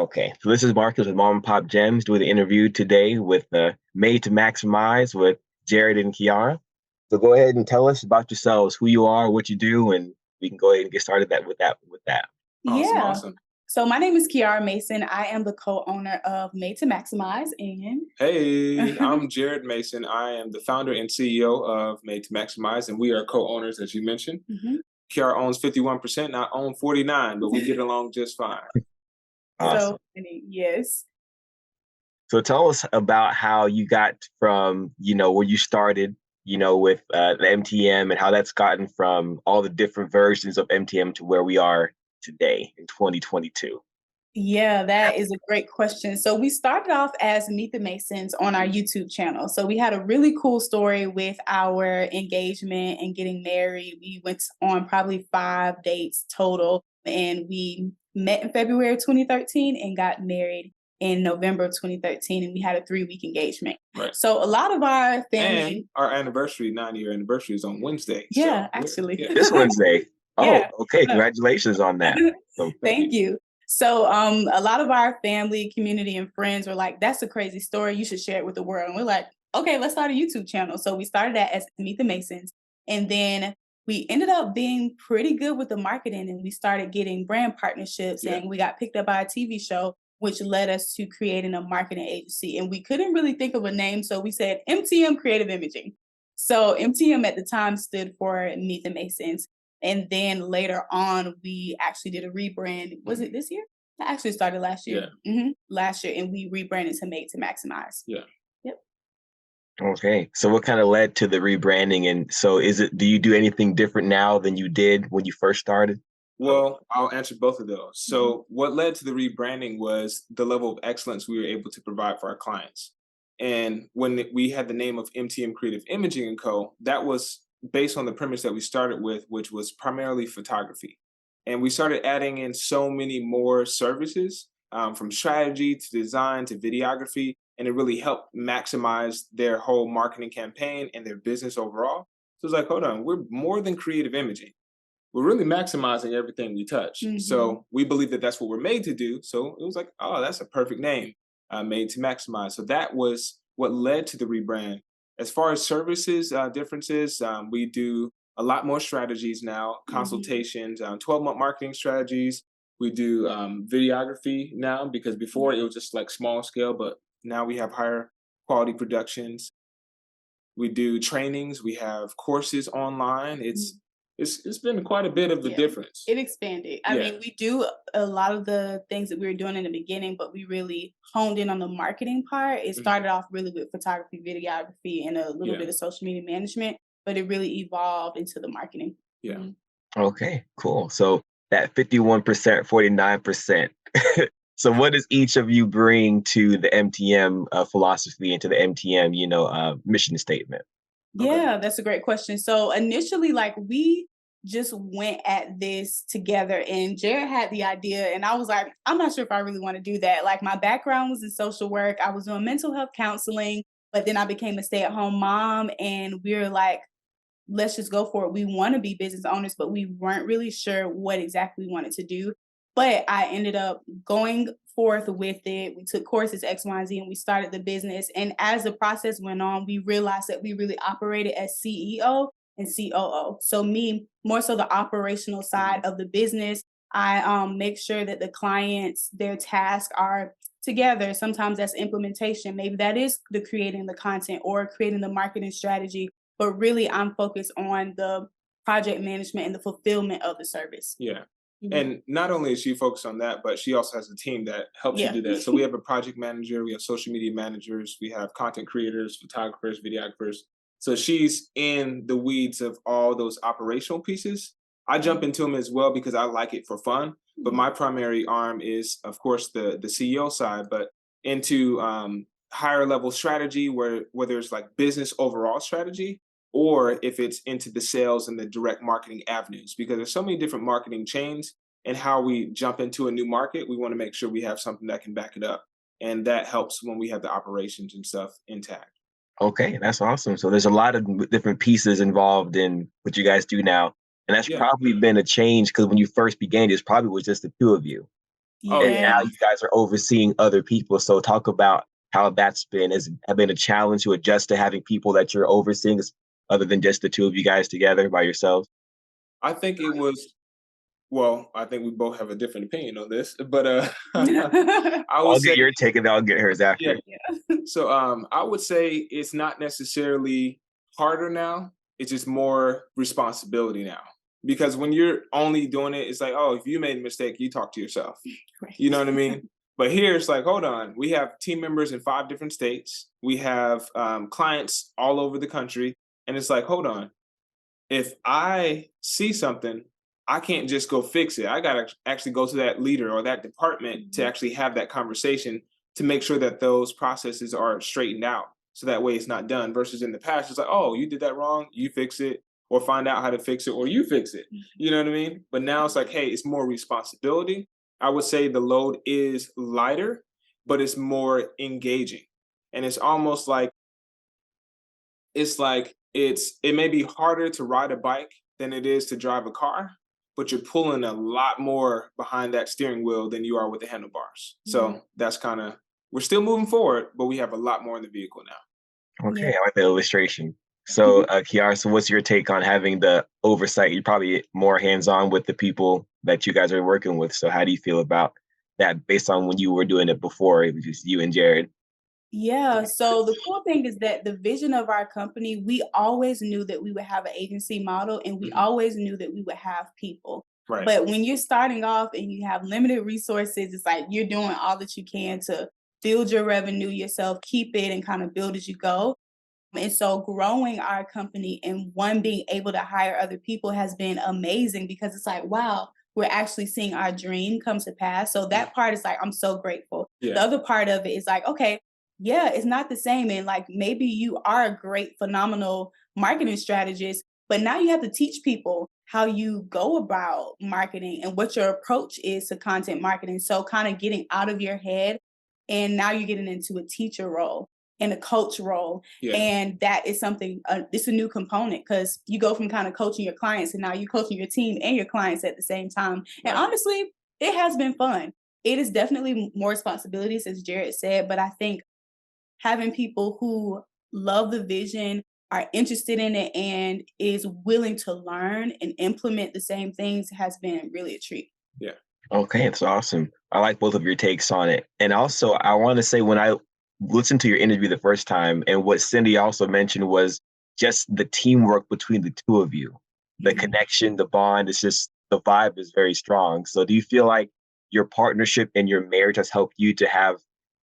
Okay, so this is Marcus with Mom and Pop Gems doing the interview today with Made to Maximize with Jared and Kiara. So go ahead and tell us about yourselves, who you are, what you do, and we can go ahead and get started with that. Awesome, Yeah. awesome. So my name is Kiara Mason. I am the co-owner of Made to Maximize Hey, and I'm Jared Mason. I am the founder and CEO of Made to Maximize, and we are co-owners, as you mentioned. Mhm. Kiara owns 51%, and I own 49, but we get along just fine. Awesome. so many, yes. So tell us about how you got from, where you started, with the MTM and how that's gotten from all the different versions of MTM to where we are today in 2022. Yeah, that is a great question. So we started off as Meet the Masons on our YouTube channel. So we had a really cool story with our engagement and getting married. We went on probably 5 dates total, and we met in February of 2013 and got married in November of 2013, and we had a 3-week engagement. Right. So a lot of our And family, our anniversary, 9-year anniversary, is on Wednesday. yeah, So actually. yeah. This Wednesday. Oh, Yeah. okay. Congratulations on that. So, Thank you. So a lot of our family, community, and friends were like, that's a crazy story. You should share it with the world. And we're like, okay, let's start a YouTube channel. So we started that as Meet the Masons. And then we ended up being pretty good with the marketing, and we started getting brand partnerships, Yeah. and we got picked up by a TV show, which led us to creating a marketing agency. And we couldn't really think of a name. So we said MTM Creative Imaging. So MTM at the time stood for Meet the Masons. And then later on, we actually did a rebrand. Was it this year? That actually started last year. Last year, and we rebranded to Made to Maximize. Yeah. Yep. okay. So what kind of led to the rebranding? And so do you do anything different now than you did when you first started? Well, I'll answer both of those. So what led to the rebranding was the level of excellence we were able to provide for our clients. And when we had the name of MTM Creative Imaging and Co., that was based on the premise that we started with, which was primarily photography. And we started adding in so many more services, from strategy to design to videography, and it really helped maximize their whole marketing campaign and their business overall. So it's like, hold on, we're more than creative imaging. We're really maximizing everything we touch. So we believe that that's what we're made to do. So it was like, oh, that's a perfect name, Made to Maximize. So that was what led to the rebrand. As far as services differences, we do a lot more strategies now, consultations, 12-month marketing strategies. We do videography now, because before it was just like small scale, but now we have higher quality productions. We do trainings. We have courses online. It's been quite a bit of the Yeah, difference. it expanded. I Yeah. mean, we do a lot of the things that we were doing in the beginning, but we really honed in on the marketing part. It started off really with photography, videography, and a little Yeah. bit of social media management, but it really evolved into the marketing. Yeah. Mhm. Okay, cool. So that 51%, 49%. So what does each of you bring to the MTM philosophy and to the MTM, mission statement? Okay. Yeah, that's a great question. So initially, like, we just went at this together, and Jared had the idea, and I was like, I'm not sure if I really want to do that. Like, my background was in social work. I was doing mental health counseling, but then I became a stay-at-home mom, and we were like, let's just go for it. We want to be business owners, but we weren't really sure what exactly we wanted to do. But I ended up going forth with it. We took courses X, Y, and Z, and we started the business. And as the process went on, we realized that we really operated as CEO and COO. So me, more so the operational side of the business. I make sure that the clients, their tasks are together. Sometimes that's implementation. Maybe that is the creating the content or creating the marketing strategy, but really I'm focused on the project management and the fulfillment of the service. Yeah. Mhm. And not only is she focused on that, but she also has a team that helps you Yeah. do that. So we have a project manager, we have social media managers, we have content creators, photographers, videographers. So she's in the weeds of all those operational pieces. I jump into them as well because I like it for fun. But my primary arm is, of course, the CEO side, but into higher level strategy, whether it's like business overall strategy, or if it's into the sales and the direct marketing avenues, because there's so many different marketing chains, and how we jump into a new market, we want to make sure we have something that can back it up. And that helps when we have the operations and stuff intact. Okay, that's awesome. So there's a lot of different pieces involved in what you guys do now. And that's Yeah. probably been a change because when you first began, it probably was just the two of you. Oh and yeah. Yeah. now you guys are overseeing other people. So talk about how that's been. Has it been a challenge to adjust to having people that you're overseeing, other than just the two of you guys together by yourselves? I think it was well, I think we both have a different opinion on this, but I would I'll get say your take and then I'll get hers yeah. after. So I would say it's not necessarily harder now. It's just more responsibility now. Because when you're only doing it, it's like, oh, if you made a mistake, you talk to yourself. Right. You know what I mean? But here it's like, hold on, we have team members in 5 different states. We have clients all over the country. And it's like, hold on, if I see something, I can't just go fix it. I got to actually go to that leader or that department to actually have that conversation to make sure that those processes are straightened out. So that way it's not done versus in the past, it's like, oh, you did that wrong, you fix it, or find out how to fix it, or you fix it. You know what I mean? But now it's like, hey, it's more responsibility. I would say the load is lighter, but it's more engaging. And it may be harder to ride a bike than it is to drive a car, but you're pulling a lot more behind that steering wheel than you are with the handlebars. So that's kind of we're still moving forward, but we have a lot more in the vehicle now. Yeah. Okay, I like the illustration. So, Kiara, so what's your take on having the oversight? You're probably more hands-on with the people that you guys are working with. So, how do you feel about that based on when you were doing it before? It was just you and Jerred. Yeah, so the cool thing is that the vision of our company, we always knew that we would have an agency model and we always knew that we would have people. Right. But when you're starting off and you have limited resources, it's like you're doing all that you can to build your revenue yourself, keep it, and kind of build as you go. And so growing our company and one being able to hire other people has been amazing because it's like, wow, we're actually seeing our dream come to pass. So that part is like, I'm so grateful. The Yeah. other part of it is like, okay, yeah, it's not the same. And like maybe you are a great, phenomenal marketing strategist, but now you have to teach people how you go about marketing and what your approach is to content marketing. So kind of getting out of your head and now you're getting into a teacher role and a coach role. Yeah. And that is something, it's a new component because you go from kind of coaching your clients and now you're coaching your team and your clients at the same time. And honestly, it has been fun. It is definitely more responsibilities, as Jerred said, but I think having people who love the vision, are interested in it, and is willing to learn and implement the same things has been really a treat. Yeah. Okay, it's awesome. I like both of your takes on it. And also, I want to say when I listened to your interview the first time, and what Cindy also mentioned was just the teamwork between the two of you, the connection, the bond. It's just the vibe is very strong. So, do you feel like your partnership and your marriage has helped you to have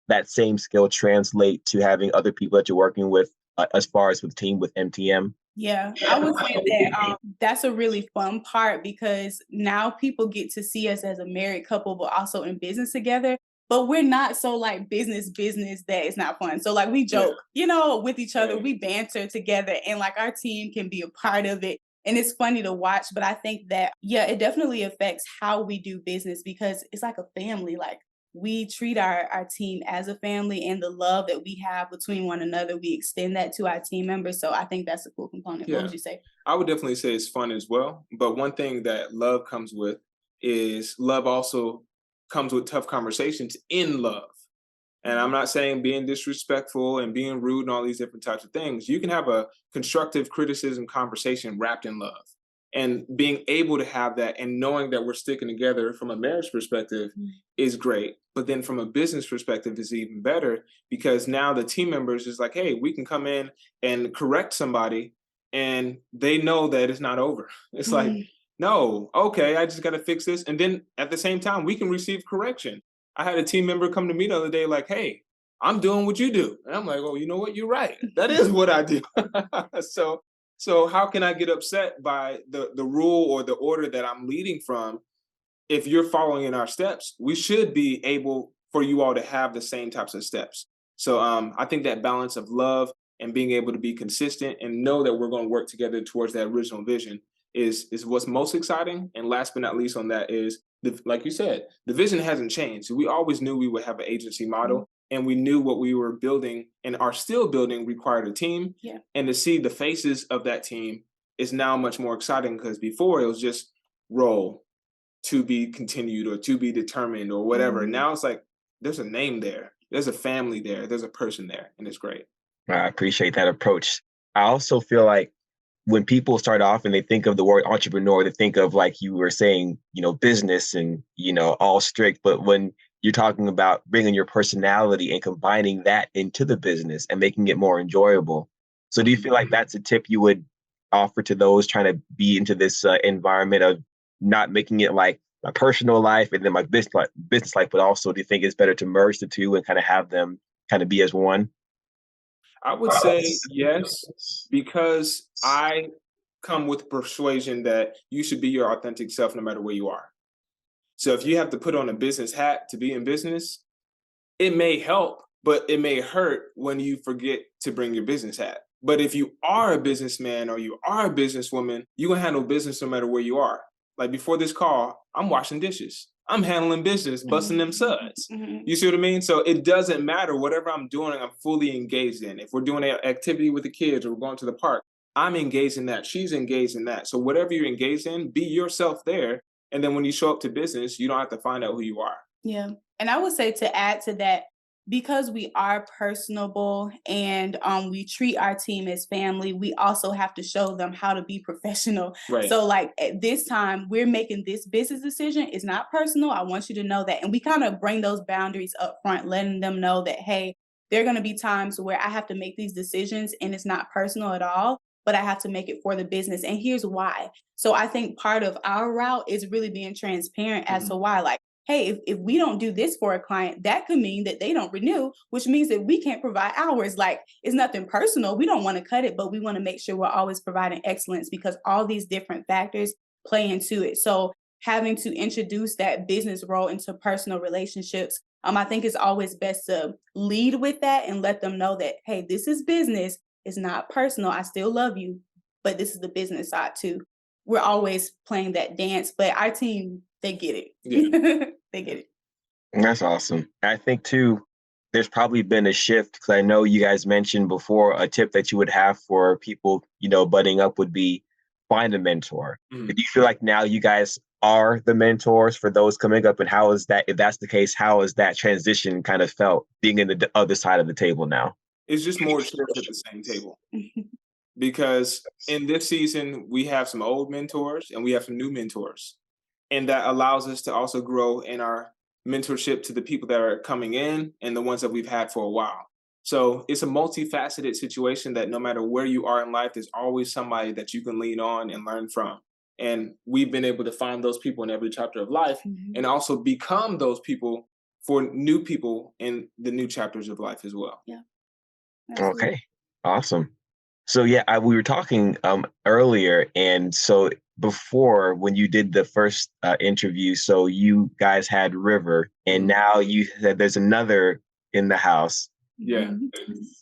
that same skill translate to having other people that you're working with, as far as with team with MTM? Yeah, I would say that that's a really fun part because now people get to see us as a married couple, but also in business together. But we're not so like business that it's not fun. So like we joke, with each other, we banter together, and like our team can be a part of it. And it's funny to watch, but I think that, yeah, it definitely affects how we do business because it's like a family. Like we treat our team as a family and the love that we have between one another, we extend that to our team members. So I think that's a cool component. What Yeah. would you say? I would definitely say it's fun as well. But one thing that love comes with is love also comes with tough conversations in love. And I'm not saying being disrespectful and being rude and all these different types of things. You can have a constructive criticism conversation wrapped in love. And being able to have that and knowing that we're sticking together from a marriage perspective is great. But then from a business perspective is even better because now the team members is like, hey, we can come in and correct somebody and they know that it's not over. It's like, no, okay, I just got to fix this. And then at the same time, we can receive correction. I had a team member come to me the other day like, hey, I'm doing what you do. And I'm like, oh, you know what? You're right. That is what I do. So how can I get upset by the rule or the order that I'm leading from? If you're following in our steps, we should be able for you all to have the same types of steps. So I think that balance of love and being able to be consistent and know that we're going to work together towards that original vision is what's most exciting. And last but not least on that is, like you said, the vision hasn't changed. We always knew we would have an agency model and we knew what we were building and are still building required a team. Yeah. And to see the faces of that team is now much more exciting because before it was just roll, to be continued or to be determined or whatever. Mhm. Now it's like there's a name there, there's a family there, there's a person there, and it's great. I appreciate that approach. I also feel like when people start off and they think of the word entrepreneur, they think of, like you were saying, business and, all strict. But when you're talking about bringing your personality and combining that into the business and making it more enjoyable. So do you feel like that's a tip you would offer to those trying to be into this environment of not making it like my personal life and then my business life, but also do you think it's better to merge the two and kind of have them kind of be as one? I would say yes, because I come with persuasion that you should be your authentic self no matter where you are. So if you have to put on a business hat to be in business, it may help, but it may hurt when you forget to bring your business hat. But if you are a businessman or you are a businesswoman, you're gonna handle business no matter where you are. Like before this call, I'm washing dishes. I'm handling business, busting them suds. Mhm. You see what I mean? So it doesn't matter. Whatever I'm doing, I'm fully engaged in. If we're doing an activity with the kids or we're going to the park, I'm engaged in that. She's engaged in that. So whatever you're engaged in, be yourself there. And then when you show up to business, you don't have to find out who you are. Yeah. And I would say to add to that, because we are personable and we treat our team as family, we also have to show them how to be professional. Right. So, like at this time, we're making this business decision. It's not personal. I want you to know that. And we kind of bring those boundaries up front, letting them know that, hey, there are going to be times where I have to make these decisions and it's not personal at all, but I have to make it for the business. And here's why. So, I think part of our route is really being transparent as to why. Like, hey, if we don't do this for a client, that could mean that they don't renew, which means that we can't provide hours. Like it's nothing personal. We don't want to cut it, but we want to make sure we're always providing excellence because all these different factors play into it. So having to introduce that business role into personal relationships, I think it's always best to lead with that and let them know that, hey, this is business. It's not personal. I still love you, but this is the business side too. We're always playing that dance, but our team, they get it. Yeah. They get it. That's awesome. I think too, there's probably been a shift because I know you guys mentioned before a tip that you would have for people, budding up would be find a mentor. Do Mhm. you feel like now you guys are the mentors for those coming up? And how is that, if that's the case, how has that transition kind of felt being in the other side of the table now? It's just more chairs at the same table. Because in this season, we have some old mentors and we have some new mentors. And that allows us to also grow in our mentorship to the people that are coming in and the ones that we've had for a while. So it's a multifaceted situation that no matter where you are in life, there's always somebody that you can lean on and learn from. And we've been able to find those people in every chapter of life and also become those people for new people in the new chapters of life as well. Yeah, absolutely. Okay, awesome. So yeah, we were talking earlier, and so before when you did the first interview, so you guys had River, and Mhm. now you said there's another in the house. Yeah.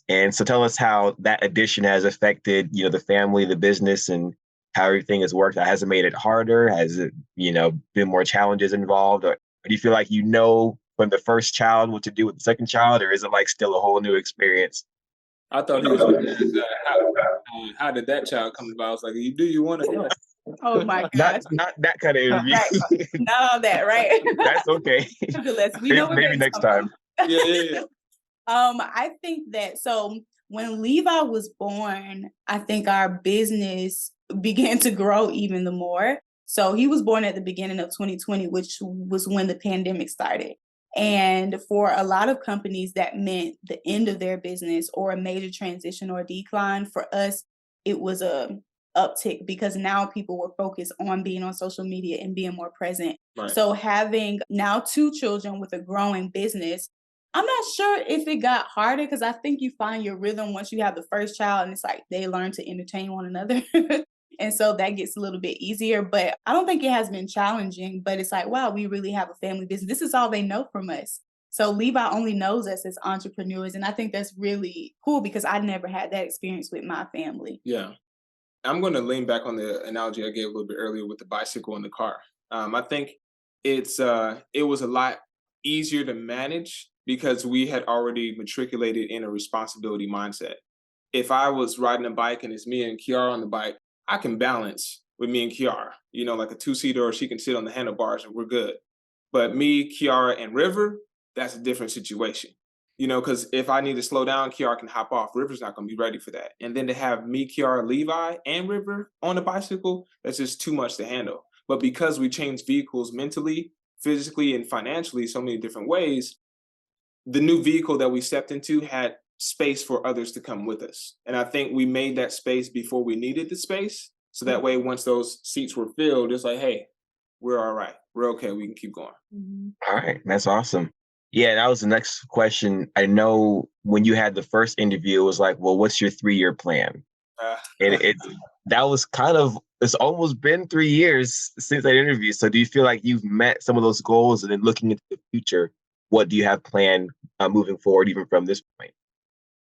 And so tell us how that addition has affected, the family, the business, and how everything has worked. Has it made it harder? Has it, been more challenges involved, or do you feel like from the first child what to do with the second child, or is it like still a whole new experience? I thought he was going to ask how did that child come about? I was like, do you want to know? Oh my Not gosh. not that kind of interview. Right. Not all that, right? That's okay. Nevertheless, we know maybe, where maybe babies next come from. time. Yeah, yeah, yeah. I think that so when Levi was born, I think our business began to grow even the more. So he was born at the beginning of 2020, which was when the pandemic started. And for a lot of companies, that meant the end of their business or a major transition or decline. For us, it was a uptick because now people were focused on being on social media and being more present. Right. So having now two children with a growing business, I'm not sure if it got harder because I think you find your rhythm once you have the first child and it's like they learn to entertain one another. And so that gets a little bit easier, but I don't think it has been challenging, but it's like, wow, we really have a family business. This is all they know from us. So Levi only knows us as entrepreneurs. And I think that's really cool because I never had that experience with my family. Yeah. I'm going to lean back on the analogy I gave a little bit earlier with the bicycle and the car. I think it was a lot easier to manage because we had already matriculated in a responsibility mindset. If I was riding a bike and it's me and Kiara on the bike, I can balance with me and Kiara, like a two-seater, or she can sit on the handlebars and we're good. But me, Kiara, and River, that's a different situation. Because if I need to slow down, Kiara can hop off. River's not going to be ready for that. And then to have me, Kiara, Levi, and River on a bicycle, that's just too much to handle. But because we changed vehicles mentally, physically, and financially so many different ways, the new vehicle that we stepped into had space for others to come with us. And I think we made that space before we needed the space. So that way, once those seats were filled, it's like, hey, we're all right. We're okay. We can keep going. All right. That's awesome. Yeah, that was the next question. I know when you had the first interview, it was like, well, what's your 3-year plan? And that was it's almost been 3 years since that interview. So do you feel like you've met some of those goals, and then looking into the future, what do you have planned moving forward, even from this point?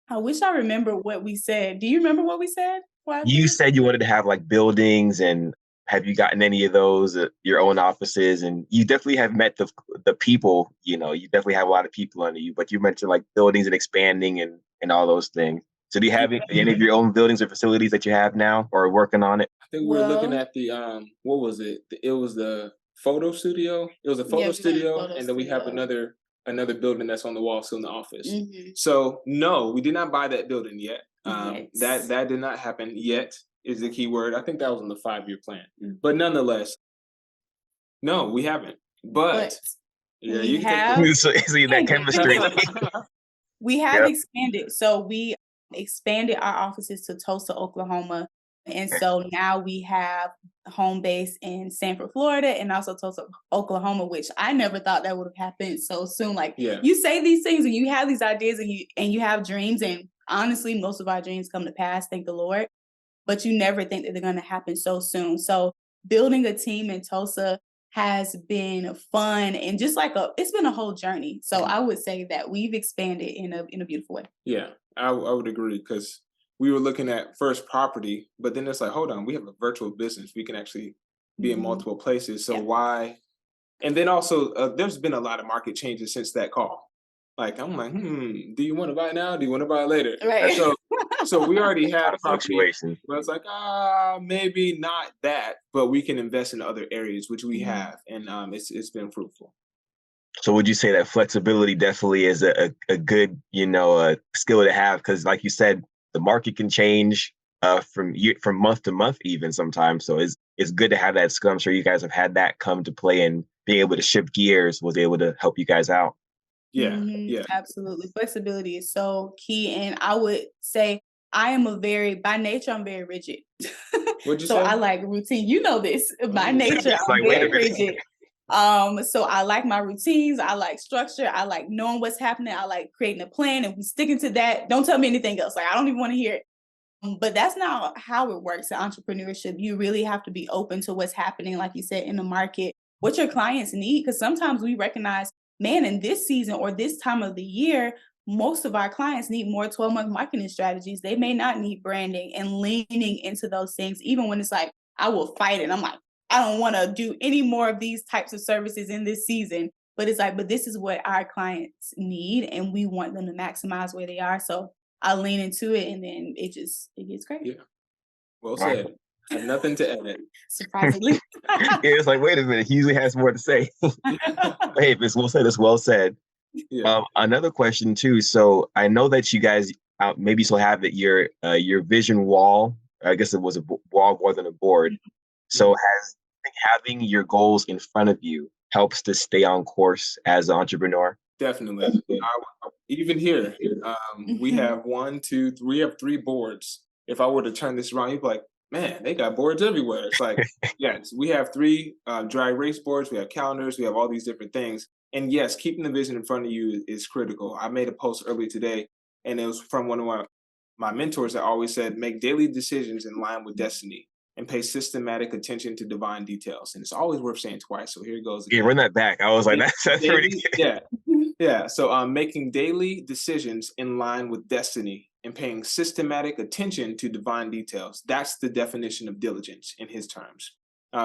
I wish I remember what we said. Do you remember what we said? You said you wanted to have like buildings, and have you gotten any of those, your own offices? And you definitely have met the people, you definitely have a lot of people under you, but you mentioned like buildings and expanding and all those things. So do you have any of your own buildings or facilities that you have now or are working on it? I think we were looking at the, what was it? It was the photo studio. It was a photo studio. And then we have another building that's on the wall still in the office. So no, we did not buy that building yet. That did not happen yet, is the key word. I think that was in the 5-year plan. But nonetheless, no, we haven't. But yeah, you can take see that chemistry. We have expanded. So we expanded our offices to Tulsa, Oklahoma. And so now we have home base in Sanford, Florida, and also Tulsa, Oklahoma, which I never thought that would have happened so soon. Like you say these things and you have these ideas and you have dreams, and honestly, most of our dreams come to pass, thank the Lord. But you never think that they're going to happen so soon. So building a team in Tulsa has been fun, and just it's been a whole journey. So I would say that we've expanded in a beautiful way. Yeah, I would agree, because we were looking at first property, but then it's like, hold on, we have a virtual business. We can actually be in multiple places. So why? And then also, there's been a lot of market changes since that call. Like, I'm like, do you want to buy now? Do you want to buy later? Right. So we already had a fluctuation. But it's like, maybe not that, but we can invest in other areas, which we have, and it's been fruitful. So would you say that flexibility definitely is a good, skill to have? Because like you said, the market can change from month to month even sometimes. So it's good to have that skill. I'm sure you guys have had that come to play, and being able to shift gears was able to help you guys out. Yeah, absolutely. Flexibility is so key. And I would say by nature, I'm very rigid. What'd you say? I like routine. You know this. By nature, I'm very rigid. So I like my routines. I like structure. I like knowing what's happening. I like creating a plan and we sticking to that. Don't tell me anything else. Like, I don't even want to hear it. But that's not how it works in entrepreneurship. You really have to be open to what's happening, like you said, in the market, what your clients need. Because sometimes we recognize, man, in this season or this time of the year, most of our clients need more 12-month marketing strategies. They may not need branding, and leaning into those things, even when it's like, I will fight it. I'm like, I don't want to do any more of these types of services in this season. But it's like, but this is what our clients need, and we want them to maximize where they are. So I lean into it, and then it gets great. Yeah. Well said. I have nothing to edit. Surprisingly. It's like, wait a minute, he usually has more to say. Hey, if it's well said, it's well said. Yeah. Another question too. So I know that you guys maybe still have it, your vision wall. I guess it was a wall more than a board. So having your goals in front of you helps to stay on course as an entrepreneur? Definitely. Even here, we have 3 boards. If I were to turn this around, you'd be like, man, they got boards everywhere. It's like, yes, we have 3 dry erase boards. We have calendars. We have all these different things. And yes, keeping the vision in front of you is critical. I made a post earlier today, and it was from one of my mentors that always said, make daily decisions in line with destiny and pay systematic attention to divine details. And it's always worth saying twice. So here it goes again. Yeah, run that back. I was like, that's pretty good. Yeah. So making daily decisions in line with destiny and paying systematic attention to divine details. That's the definition of diligence in his terms.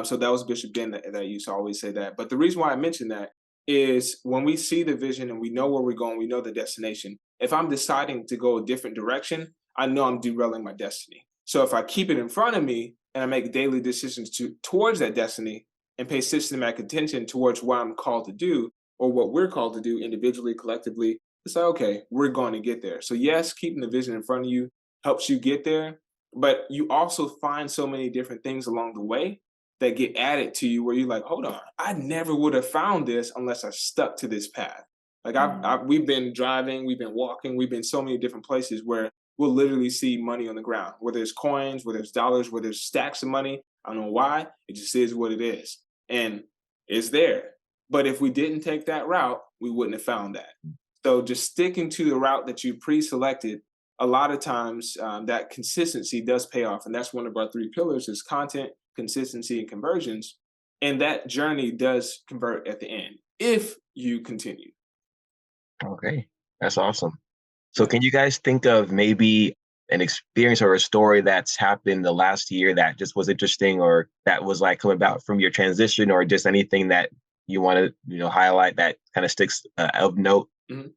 So that was Bishop Ben that used to always say that. But the reason why I mentioned that is when we see the vision and we know where we're going, we know the destination. If I'm deciding to go a different direction, I know I'm derailing my destiny. So if I keep it in front of me, and I make daily decisions towards that destiny and pay systematic attention towards what I'm called to do or what we're called to do individually, collectively, it's like, okay, we're going to get there. So yes, keeping the vision in front of you helps you get there, but you also find so many different things along the way that get added to you where you're like, hold on, I never would have found this unless I stuck to this path. Like we've been driving, we've been walking, we've been so many different places where we'll literally see money on the ground, whether it's coins, whether it's dollars, whether it's stacks of money. I don't know why. It just is what it is. And it's there. But if we didn't take that route, we wouldn't have found that. So just sticking to the route that you pre-selected, a lot of times that consistency does pay off. And that's one of our 3 pillars is content, consistency, and conversions. And that journey does convert at the end if you continue. Okay, that's awesome. So can you guys think of maybe an experience or a story that's happened the last year that just was interesting or that was like coming about from your transition or just anything that you want to, highlight that kind of sticks of note, Mhm.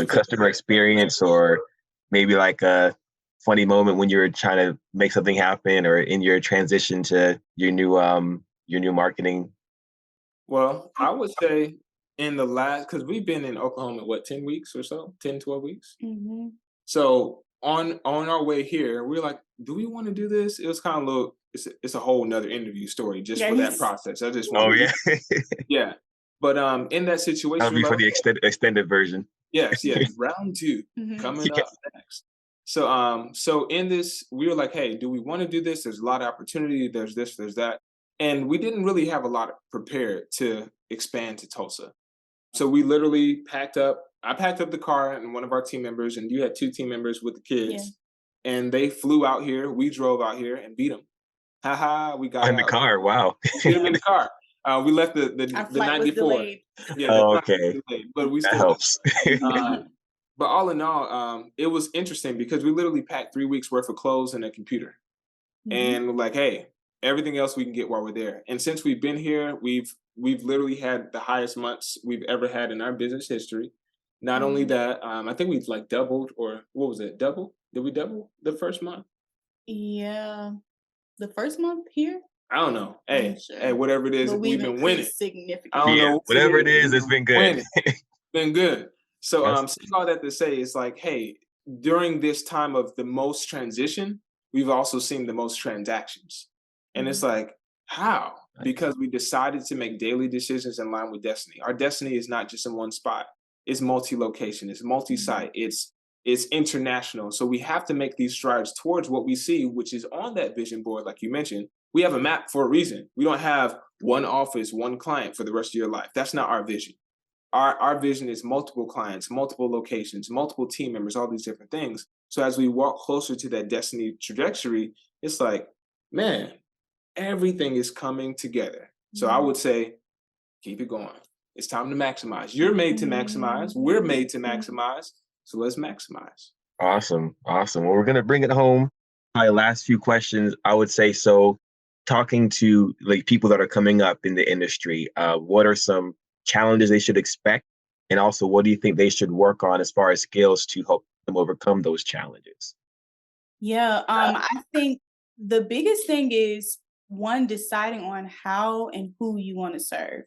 customer experience or maybe like a funny moment when you're trying to make something happen or in your transition to your new marketing. Well, I would say in the last, because we've been in Oklahoma, what, 10 weeks or so, 10, 12 weeks? Mm-hmm. So on our way here, we are like, do we want to do this? It was kind of a little, it's a whole nother interview story just for that Yes. process. I just Oh want yeah, to, yeah. But in that situation, that'll be we're for like, the extended version. yes, yes, round 2 Mm-hmm. coming up next. So in this, we were like, hey, do we want to do this? There's a lot of opportunity. There's this, there's that. And we didn't really have a lot prepared to expand to Tulsa. So we literally packed up. I packed up the car and one of our team members, and you had 2 team members with the kids, and they flew out here. We drove out here and beat them. Haha, we got In the out. car. Wow. We beat them in the car. We left Our the flight night was before. delayed. Yeah, the Oh, flight was okay. delayed, but we That still got. helps. But all in all, it was interesting because we literally packed 3 weeks worth of clothes and a computer, Mhm. and we're like, hey, everything else we can get while we're there. And since we've been here, we've literally had the highest months we've ever had in our business history. Not only Mhm. that, I think we've like doubled, or what was it? Double? Did we double the first month? Yeah. The first month here? I don't know. I'm Hey, unsure. hey, whatever it is, But we've we've been winning. increased I don't significantly. Yeah, know what it whatever it is. is, We've it's been been good. winning. Been good. So That's saying all that to say it's like, hey, during this time of the most transition, we've also seen the most transactions. And it's Mhm. like, how? nice. Because we decided to make daily decisions in line with destiny. Our destiny is not just in one spot. It's multi-location, it's multi-site, it's international. So we have to make these strides towards what we see, which is on that vision board, like you mentioned. We have a map for a reason. We don't have one office, one client for the rest of your life. That's not our vision. Our vision is multiple clients, multiple locations, multiple team members, all these different things. So as we walk closer to that destiny trajectory, it's like, man, everything is coming together. So I Mhm. would say, keep it going. It's time to maximize. You're made to maximize. We're made to Mhm. maximize. So let's maximize. Awesome. Awesome. Well, we're going to bring it home. My last few questions, I would say so. Talking to like people that are coming up in the industry, what are some challenges they should expect? And also, what do you think they should work on as far as skills to help them overcome those challenges? Yeah, I think the biggest thing is one deciding on how and who you want to serve.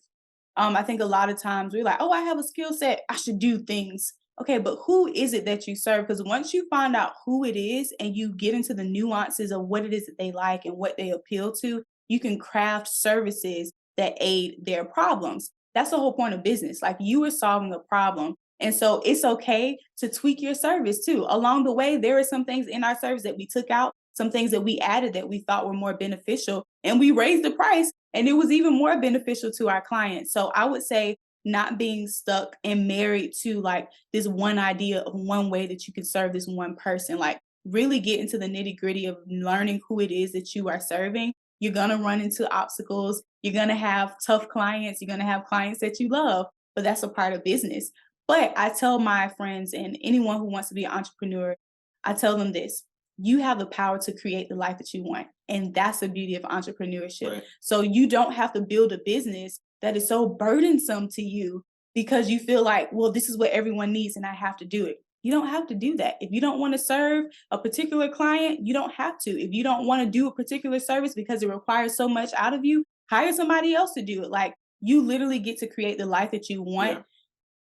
I think a lot of times we're like, oh, I have a skill set, I should do things. Okay, but who is it that you serve? Because once you find out who it is and you get into the nuances of what it is that they like and what they appeal to, you can craft services that aid their problems. That's the whole point of business. Like you are solving a problem. And so it's okay to tweak your service too. Along the way, there are some things in our service that we took out, some things that we added that we thought were more beneficial, and we raised the price and it was even more beneficial to our clients. So I would say not being stuck and married to like this one idea of one way that you can serve this one person, like really get into the nitty gritty of learning who it is that you are serving. You're going to run into obstacles. You're going to have tough clients. You're going to have clients that you love, but that's a part of business. But I tell my friends and anyone who wants to be an entrepreneur, I tell them this: you have the power to create the life that you want. And that's the beauty of entrepreneurship. Right. So you don't have to build a business that is so burdensome to you because you feel like, well, this is what everyone needs and I have to do it. You don't have to do that. If you don't want to serve a particular client, you don't have to. If you don't want to do a particular service because it requires so much out of you, hire somebody else to do it. Like, you literally get to create the life that you want. Yeah.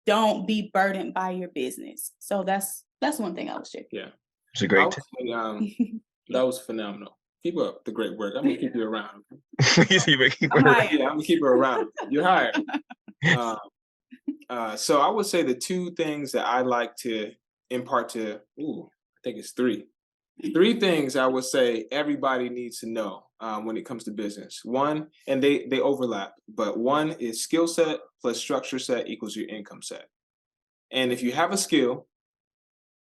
Don't be burdened by your business. So that's one thing I would share. Yeah. It's a I great would say, that was phenomenal. Keep up the great work. I'm gonna keep you around. I'm hired. Yeah, I'm gonna keep her around. You're hired. So I would say the two things that I like to impart to, I think it's three. Three things I would say everybody needs to know when it comes to business. One, and they overlap, but one is skill set plus structure set equals your income set. And if you have a skill,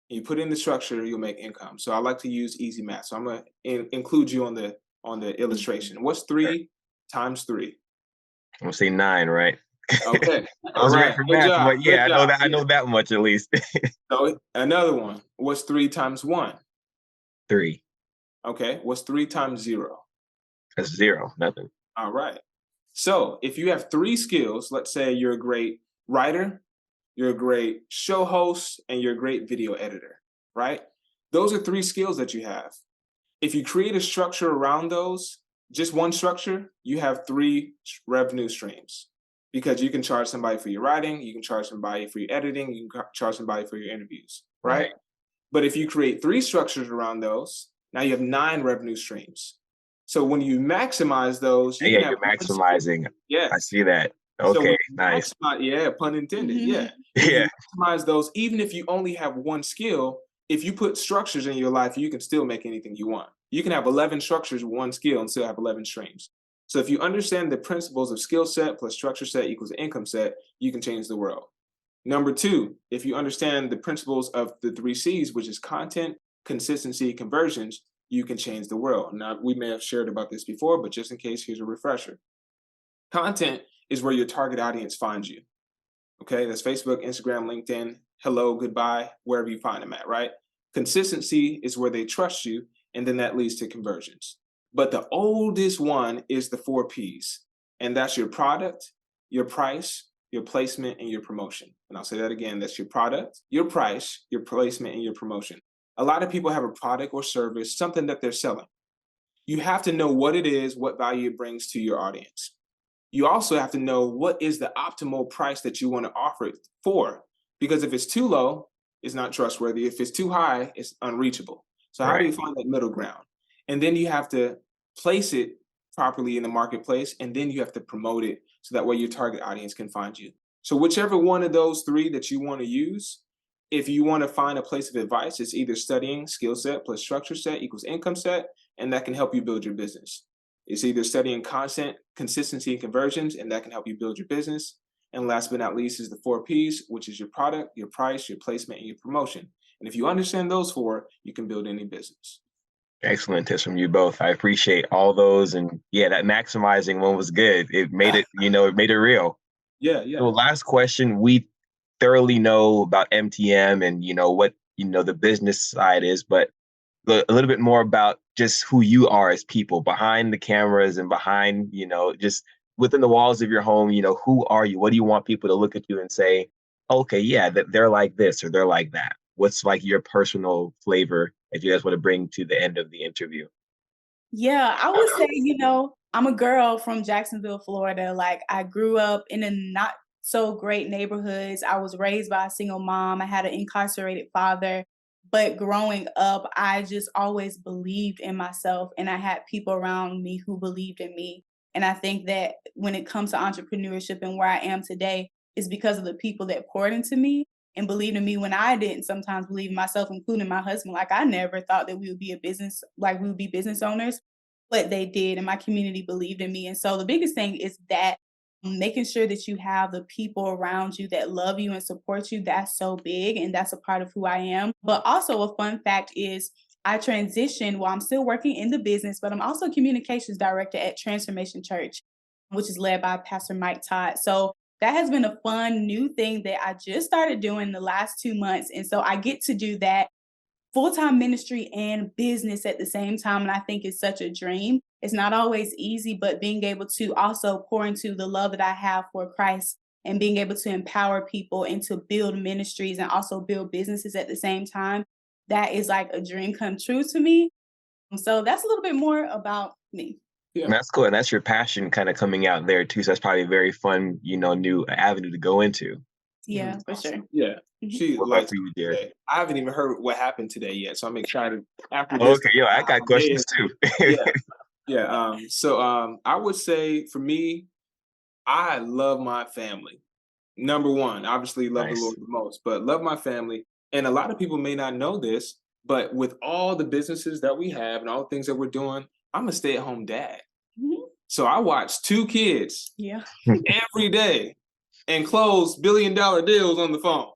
you put in the structure, you'll make income. So I like to use easy math. So I'm gonna include you on the illustration. What's 3 times 3? I'm gonna say 9, right? Okay. I All was ready right. for Good math, job. but Good yeah, I know job. that. I know that much at least. So another one. What's 3 times 1? 3. Okay. What's 3 times 0? That's 0. Nothing. All right. So if you have 3 skills, let's say you're a great writer, you're a great show host, and you're a great video editor, right? Those are 3 skills that you have. If you create a structure around those, just one structure, you have 3 revenue streams, because you can charge somebody for your writing, you can charge somebody for your editing, you can charge somebody for your interviews, right? But if you create 3 structures around those, now you have 9 revenue streams. So when you maximize those, you Yeah, can have you're maximizing. yes. I see that. So when Okay, you nice. maximize, yeah, pun intended. Yeah. When Yeah, you maximize those, even if you only have one skill, if you put structures in your life, you can still make anything you want. You can have 11 structures with one skill and still have 11 streams. So if you understand the principles of skill set plus structure set equals income set, you can change the world. Number 2, if you understand the principles of the 3 C's, which is content, consistency, conversions, you can change the world. Now, we may have shared about this before, but just in case, here's a refresher. Content is where your target audience finds you. Okay, that's Facebook, Instagram, LinkedIn, hello, goodbye, wherever you find them at, right? Consistency is where they trust you, and then that leads to conversions. But the oldest one is the 4 P's, and that's your product, your price, your placement, and your promotion. And I'll say that again, that's your product, your price, your placement, and your promotion. A lot of people have a product or service, something that they're selling. You have to know what it is, what value it brings to your audience. You also have to know what is the optimal price that you want to offer it for. Because if it's too low, it's not trustworthy. If it's too high, it's unreachable. So how do you find that middle ground? And then you have to place it properly in the marketplace, and then you have to promote it so that way your target audience can find you. So whichever one of those 3 that you want to use, if you want to find a place of advice, it's either studying skill set plus structure set equals income set, and that can help you build your business. It's either studying content, consistency, and conversions, and that can help you build your business. And last but not least is the 4 P's, which is your product, your price, your placement, and your promotion. And if you understand those 4, you can build any business. excellent tips from you both. I appreciate all those, and yeah, that maximizing one was good. It made it, it made it real. Yeah. So last question, we thoroughly know about MTM and what the business side is, but a little bit more about just who you are as people behind the cameras and behind, just within the walls of your home. Who are you? What do you want people to look at you and say, okay, yeah, that they're like this or they're like that? What's like your personal flavor if you guys want to bring to the end of the interview? Yeah, I would say, I'm a girl from Jacksonville, Florida. Like, I grew up in a not so great neighborhoods. I was raised by a single mom. I had an incarcerated father. But growing up, I just always believed in myself, and I had people around me who believed in me. And I think that when it comes to entrepreneurship and where I am today, is because of the people that poured into me and believed in me when I didn't sometimes believe in myself, including my husband. Like, I never thought that we would be we would be business owners, but they did, and my community believed in me. And so the biggest thing is that making sure that you have the people around you that love you and support you, that's so big, and that's a part of who I am. But also a fun fact is I transitioned while I'm still working in the business, but I'm also communications director at Transformation Church, which is led by Pastor Mike Todd. So that has been a fun new thing that I just started doing the last 2 months. And so I get to do that full-time ministry and business at the same time. And I think it's such a dream. It's not always easy, but being able to also pour into the love that I have for Christ and being able to empower people and to build ministries and also build businesses at the same time, that is like a dream come true to me. So that's a little bit more about me. Yeah. And that's cool. And that's your passion kind of coming out there too. So that's probably a very fun, new avenue to go into. Yeah, for sure. Yeah. Mhm. She What about likes for you, Jared? today. I haven't even heard what happened today yet, so I'm excited after this. Okay, yo, I got questions too. Yeah. Yeah. So I would say for me, I love my family. Number one, obviously love the Nice. Lord the most, but love my family. And a lot of people may not know this, but with all the businesses that we have and all the things that we're doing, I'm a stay-at-home dad. Mhm. So I watch 2 kids Yeah. every day and close billion-dollar deals on the phone.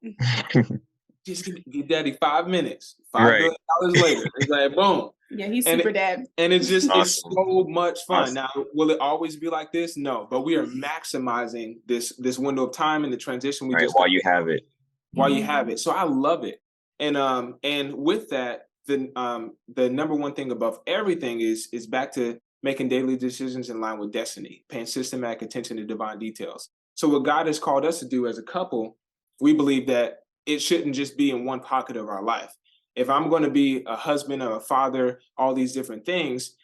Just give daddy 5 minutes. $5 Right. billion later. It's like boom. Yeah, he's And super dad. it's Awesome. so much fun. Awesome. Now, will it always be like this? No, but we are maximizing this window of time and the transition we Right. just While you have it. while you have it. So I love it. And with that, the number one thing above everything is back to making daily decisions in line with destiny, paying systematic attention to divine details. So what God has called us to do as a couple, we believe that it shouldn't just be in one pocket of our life. If I'm going to be a husband or a father, all these different things,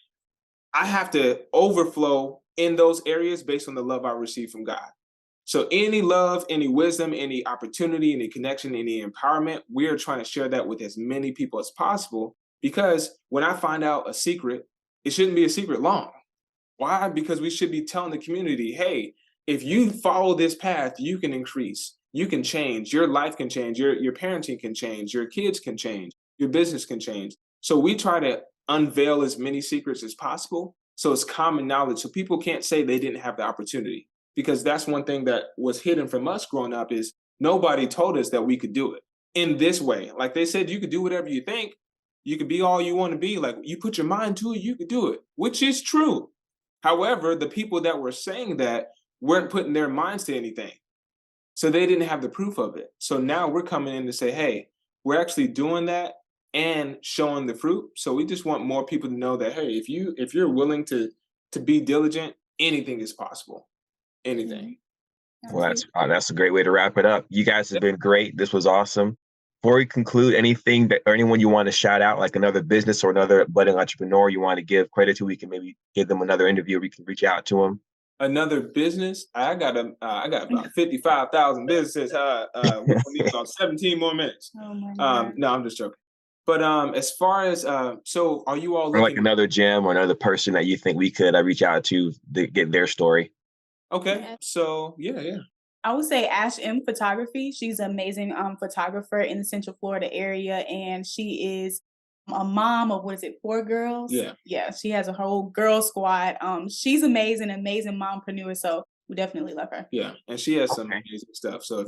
I have to overflow in those areas based on the love I receive from God. So any love, any wisdom, any opportunity, any connection, any empowerment, we are trying to share that with as many people as possible. Because when I find out a secret, it shouldn't be a secret long. Why? Because we should be telling the community, hey, if you follow this path, you can increase, you can change, your life can change, your parenting can change, your kids can change, your business can change. So we try to unveil as many secrets as possible. So it's common knowledge. So people can't say they didn't have the opportunity, because that's one thing that was hidden from us growing up is nobody told us that we could do it in this way. Like they said, you could do whatever you think. You could be all you want to be. Like you put your mind to it, you could do it, which is true. However, the people that were saying that weren't putting their minds to anything. So they didn't have the proof of it. So now we're coming in to say, hey, we're actually doing that and showing the fruit. So we just want more people to know that, hey, if you're willing to be diligent, anything is possible. Anything. Well, that's a great way to wrap it up. You guys have been great. This was awesome. Before we conclude, anything that or anyone you want to shout out, like another business or another budding entrepreneur you want to give credit to, we can maybe give them another interview. We can reach out to them. Another business. I got about 55,000 businesses. We need about 17 more minutes. Oh my God. No, I'm just joking. But as far as so, are you all Or like looking? another gem or another person that you think we could reach out to get their story. Okay, Yeah. so yeah. I would say Ash M Photography. She's an amazing photographer in the Central Florida area, and she is a mom of 4 girls? Yeah. Yeah, she has a whole girl squad. She's amazing mompreneur, so we definitely love her. Yeah, and she has some Okay. amazing stuff. So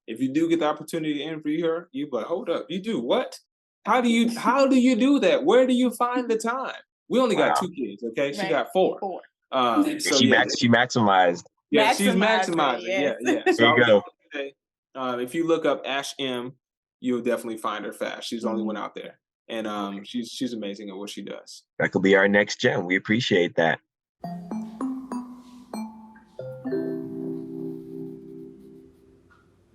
if you do get the opportunity to interview her, you like, hold up, you do what? How do you do that? Where do you find the time? We only got Wow. 2 kids, okay? She Right. got 4. 4. So She yeah, she maximized. yeah, she's Maximize her, maximizing. yes. Yeah. So There I you was go. gonna say, if you look up Ash M, you'll definitely find her fast. She's the only one out there, and she's amazing at what she does. That could be our next gem. We appreciate that.